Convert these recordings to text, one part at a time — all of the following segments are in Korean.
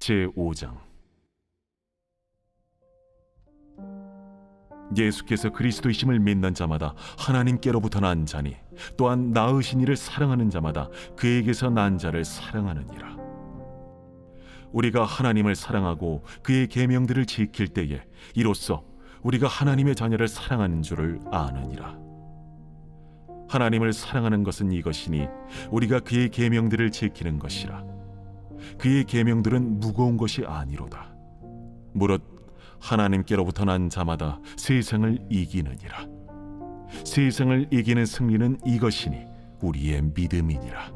제5장. 예수께서 그리스도이심을 믿는 자마다 하나님께로부터 난 자니 또한 낳으신 이를 사랑하는 자마다 그에게서 난 자를 사랑하느니라. 우리가 하나님을 사랑하고 그의 계명들을 지킬 때에 이로써 우리가 하나님의 자녀를 사랑하는 줄을 아느니라. 하나님을 사랑하는 것은 이것이니 우리가 그의 계명들을 지키는 것이라. 그의 계명들은 무거운 것이 아니로다. 무릇 하나님께로부터 난 자마다 세상을 이기느니라. 세상을 이기는 승리는 이것이니 우리의 믿음이니라.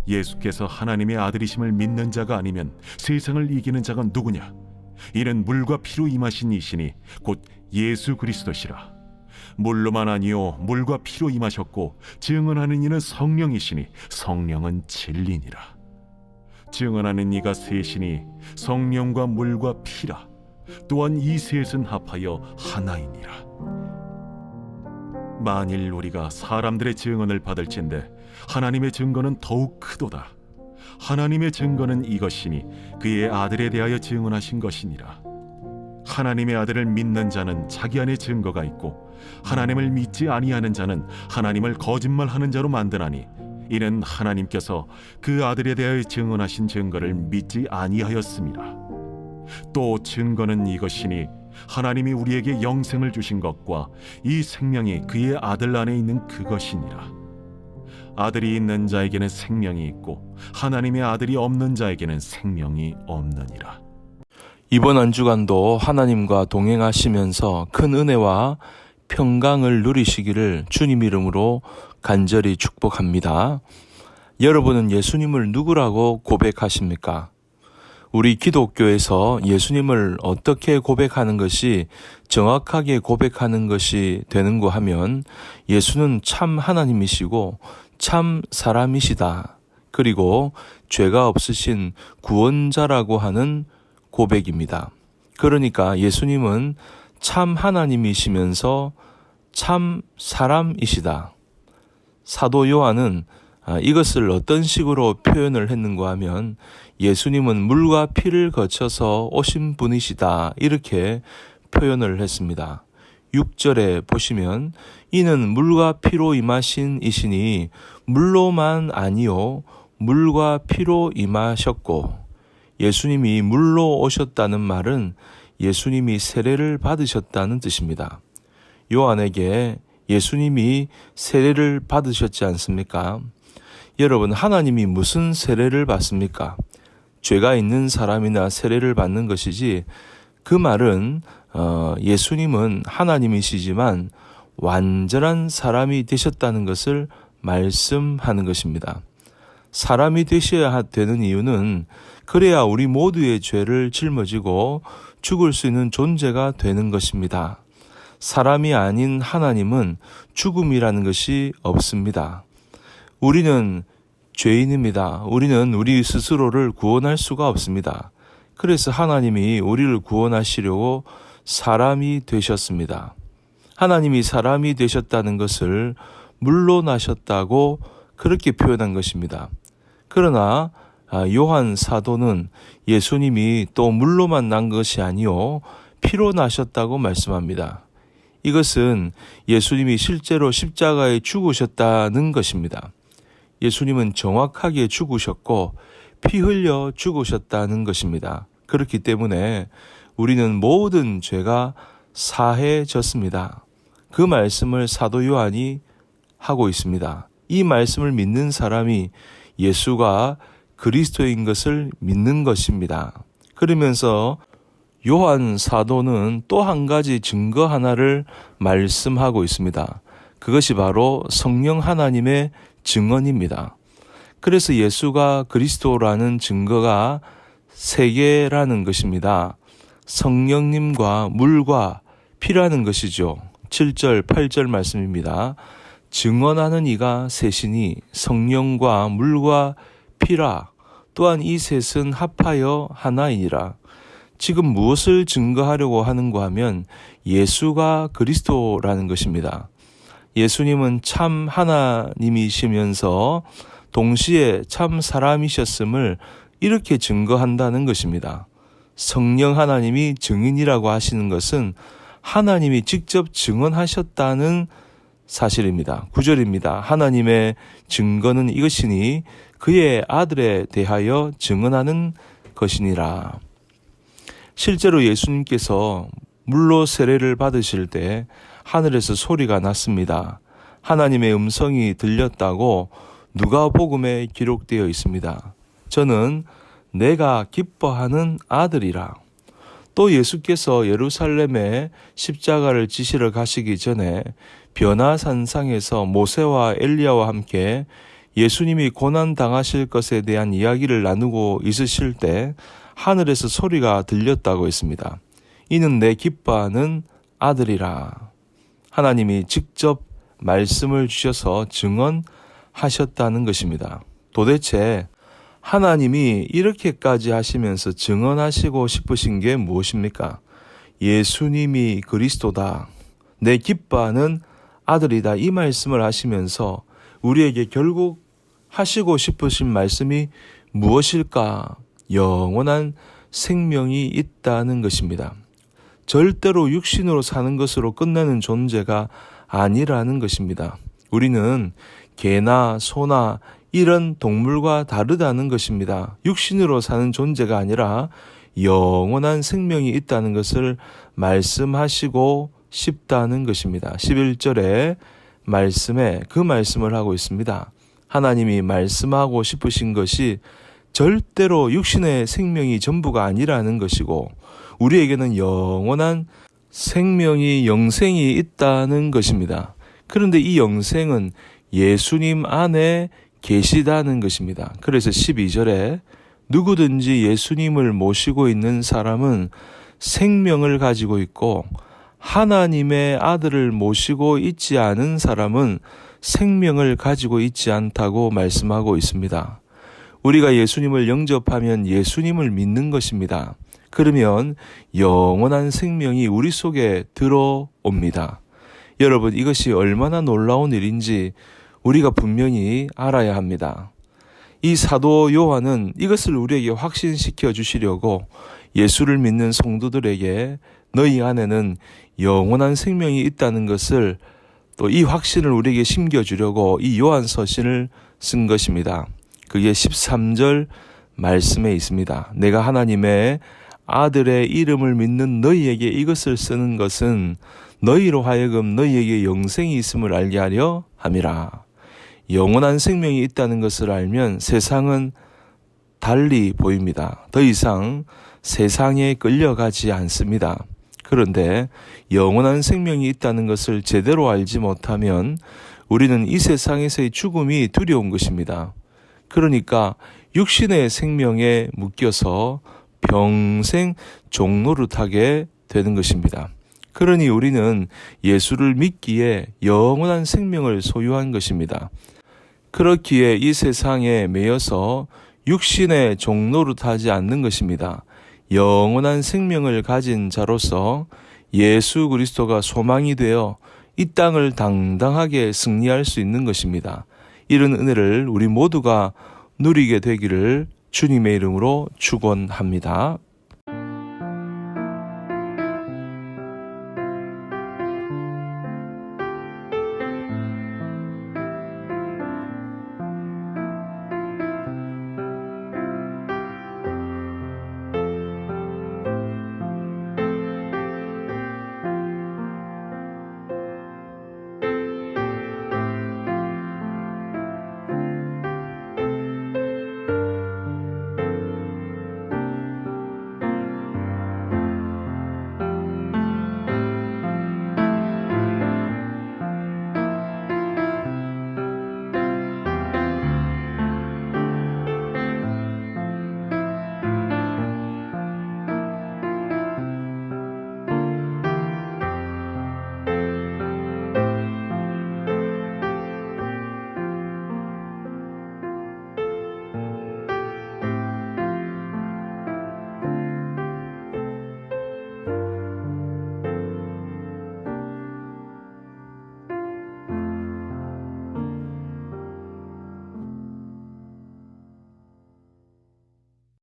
예수께서 하나님의 아들이심을 믿는 자가 아니면 세상을 이기는 자가 누구냐? 이는 물과 피로 임하신 이시니 곧 예수 그리스도시라. 물로만 아니요 물과 피로 임하셨고 증언하는 이는 성령이시니 성령은 진리니라. 증언하는 이가 셋이니 성령과 물과 피라. 또한 이 셋은 합하여 하나이니라. 만일 우리가 사람들의 증언을 받을진대 하나님의 증거는 더욱 크도다. 하나님의 증거는 이것이니 그의 아들에 대하여 증언하신 것이니라. 하나님의 아들을 믿는 자는 자기 안에 증거가 있고 하나님을 믿지 아니하는 자는 하나님을 거짓말하는 자로 만드나니 이는 하나님께서 그 아들에 대하여 증언하신 증거를 믿지 아니하였습니다. 또 증거는 이것이니 하나님이 우리에게 영생을 주신 것과 이 생명이 그의 아들 안에 있는 그것이니라. 아들이 있는 자에게는 생명이 있고 하나님의 아들이 없는 자에게는 생명이 없느니라. 이번 한 주간도 하나님과 동행하시면서 큰 은혜와 평강을 누리시기를 주님 이름으로 간절히 축복합니다. 여러분은 예수님을 누구라고 고백하십니까? 우리 기독교에서 예수님을 어떻게 고백하는 것이 정확하게 고백하는 것이 되는가 하면 예수는 참 하나님이시고 참 사람이시다. 그리고 죄가 없으신 구원자라고 하는 고백입니다. 그러니까 예수님은 참 하나님이시면서 참 사람이시다. 사도 요한은 이것을 어떤 식으로 표현을 했는가 하면 예수님은 물과 피를 거쳐서 오신 분이시다. 이렇게 표현을 했습니다. 6절에 보시면 이는 물과 피로 임하신 이시니 물로만 아니요 물과 피로 임하셨고, 예수님이 물로 오셨다는 말은 예수님이 세례를 받으셨다는 뜻입니다. 요한에게 예수님이 세례를 받으셨지 않습니까? 여러분, 하나님이 무슨 세례를 받습니까? 죄가 있는 사람이나 세례를 받는 것이지, 그 말은 예수님은 하나님이시지만 완전한 사람이 되셨다는 것을 말씀하는 것입니다. 사람이 되셔야 되는 이유는 그래야 우리 모두의 죄를 짊어지고 죽을 수 있는 존재가 되는 것입니다. 사람이 아닌 하나님은 죽음이라는 것이 없습니다. 우리는 죄인입니다. 우리는 우리 스스로를 구원할 수가 없습니다. 그래서 하나님이 우리를 구원하시려고 사람이 되셨습니다. 하나님이 사람이 되셨다는 것을 물로 나셨다고 그렇게 표현한 것입니다. 그러나 요한 사도는 예수님이 또 물로만 난 것이 아니요 피로 나셨다고 말씀합니다. 이것은 예수님이 실제로 십자가에 죽으셨다는 것입니다. 예수님은 정확하게 죽으셨고 피 흘려 죽으셨다는 것입니다. 그렇기 때문에 우리는 모든 죄가 사해졌습니다. 그 말씀을 사도 요한이 하고 있습니다. 이 말씀을 믿는 사람이 예수가 그리스도인 것을 믿는 것입니다. 그러면서 요한 사도는 또 한 가지 증거 하나를 말씀하고 있습니다. 그것이 바로 성령 하나님의 증언입니다. 그래서 예수가 그리스도라는 증거가 세 개라는 것입니다. 성령님과 물과 피라는 것이죠. 7절, 8절 말씀입니다. 증언하는 이가 셋이니 성령과 물과 피라. 또한 이 셋은 합하여 하나이니라. 지금 무엇을 증거하려고 하는가 하면 예수가 그리스도라는 것입니다. 예수님은 참 하나님이시면서 동시에 참 사람이셨음을 이렇게 증거한다는 것입니다. 성령 하나님이 증인이라고 하시는 것은 하나님이 직접 증언하셨다는 사실입니다. 9절입니다. 하나님의 증거는 이것이니 그의 아들에 대하여 증언하는 것이니라. 실제로 예수님께서 물로 세례를 받으실 때 하늘에서 소리가 났습니다. 하나님의 음성이 들렸다고 누가복음에 기록되어 있습니다. 저는 내가 기뻐하는 아들이라. 또 예수께서 예루살렘에 십자가를 지시러 가시기 전에 변화산상에서 모세와 엘리야와 함께 예수님이 고난 당하실 것에 대한 이야기를 나누고 있으실 때 하늘에서 소리가 들렸다고 했습니다. 이는 내 기뻐하는 아들이라. 하나님이 직접 말씀을 주셔서 증언하셨다는 것입니다. 도대체 하나님이 이렇게까지 하시면서 증언하시고 싶으신 게 무엇입니까? 예수님이 그리스도다. 내 기뻐하는 아들이다. 이 말씀을 하시면서 우리에게 결국 하시고 싶으신 말씀이 무엇일까? 영원한 생명이 있다는 것입니다. 절대로 육신으로 사는 것으로 끝나는 존재가 아니라는 것입니다. 우리는 개나 소나 이런 동물과 다르다는 것입니다. 육신으로 사는 존재가 아니라 영원한 생명이 있다는 것을 말씀하시고 싶다는 것입니다. 11절의 말씀에 그 말씀을 하고 있습니다. 하나님이 말씀하고 싶으신 것이 절대로 육신의 생명이 전부가 아니라는 것이고 우리에게는 영원한 생명이 영생이 있다는 것입니다. 그런데 이 영생은 예수님 안에 계시다는 것입니다. 그래서 12절에 누구든지 예수님을 모시고 있는 사람은 생명을 가지고 있고 하나님의 아들을 모시고 있지 않은 사람은 생명을 가지고 있지 않다고 말씀하고 있습니다. 우리가 예수님을 영접하면 예수님을 믿는 것입니다. 그러면 영원한 생명이 우리 속에 들어옵니다. 여러분, 이것이 얼마나 놀라운 일인지 우리가 분명히 알아야 합니다. 이 사도 요한은 이것을 우리에게 확신시켜 주시려고 예수를 믿는 성도들에게 너희 안에는 영원한 생명이 있다는 것을 또 이 확신을 우리에게 심겨주려고 이 요한 서신을 쓴 것입니다. 그게 13절 말씀에 있습니다. 내가 하나님의 아들의 이름을 믿는 너희에게 이것을 쓰는 것은 너희로 하여금 너희에게 영생이 있음을 알게 하려 함이라. 영원한 생명이 있다는 것을 알면 세상은 달리 보입니다. 더 이상 세상에 끌려가지 않습니다. 그런데 영원한 생명이 있다는 것을 제대로 알지 못하면 우리는 이 세상에서의 죽음이 두려운 것입니다. 그러니까 육신의 생명에 묶여서 평생 종노릇하게 되는 것입니다. 그러니 우리는 예수를 믿기에 영원한 생명을 소유한 것입니다. 그렇기에 이 세상에 매여서 육신의 종노릇하지 않는 것입니다. 영원한 생명을 가진 자로서 예수 그리스도가 소망이 되어 이 땅을 당당하게 승리할 수 있는 것입니다. 이런 은혜를 우리 모두가 누리게 되기를 주님의 이름으로 축원합니다.